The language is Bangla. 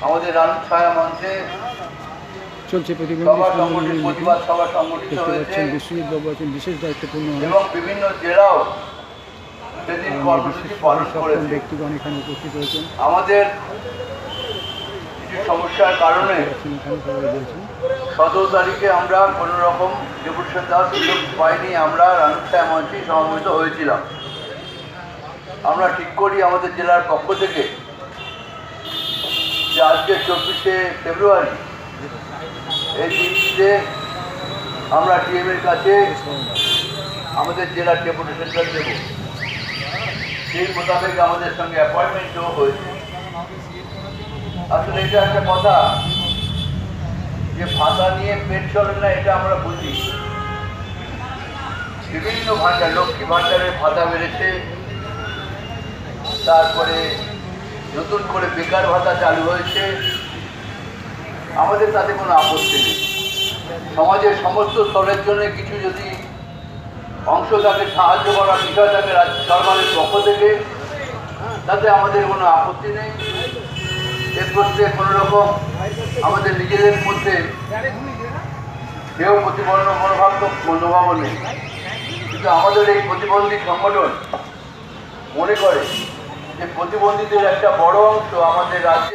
আমাদের রান ছায়া মঞ্চে চলছে প্রতিবাদ সভা সংগঠিত হয়েছে। বিশ্বজিৎ বাবু আছেন বিশেষ দায়িত্বপূর্ণ এবং বিভিন্ন জেলাও সেদিন কর্মসূচি পালন করেছে। ব্যক্তিগণ এখানে উপস্থিত হয়েছেন। আমাদের কিছু সমস্যার কারণে 17 তারিখে আমরা কোনো রকম ডেপুটেশন দেওয়ার সুযোগ পাইনি। আমরা রান ছায়া মঞ্চে সমবেত হয়েছিলাম। আমরা ঠিক করি আমাদের জেলার পক্ষ থেকে যে আজকে 24শে ফেব্রুয়ারি এই দিনটিতে আমরা ডিএমের কাছে আমাদের জেলার ডেপুটেশনটা দেব। সেই মোতাবেক আমাদের সঙ্গে অ্যাপয়েন্টমেন্টও হয়েছে। আসলে এটা একটা কথা যে ভাতা নিয়ে পেট চলে না, এটা আমরা বুঝি। বিভিন্ন ভাণ্ডার, লক্ষ্মী ভাণ্ডারের ভাতা বেড়েছে, তারপরে নতুন করে বেকার ভাতা চালু হয়েছে। আমাদের তাতে কোনো আপত্তি নেই। সমাজের সমস্ত স্তরের জন্য কিছু যদি অংশ তাকে সাহায্য করার বিষয় থাকে রাজ্য সরকারের পক্ষ থেকে, তাতে আমাদের কোনো আপত্তি নেই। এর প্রত্যে কোনো রকম আমাদের নিজেদের মধ্যে কেউ প্রতিবন্ধ মনোভাবও নেই। কিন্তু আমাদের এই প্রতিবন্ধী সংগঠন মনে করে যে প্রতিবন্ধীদের একটা বড় অংশ আমাদের রাজ্যে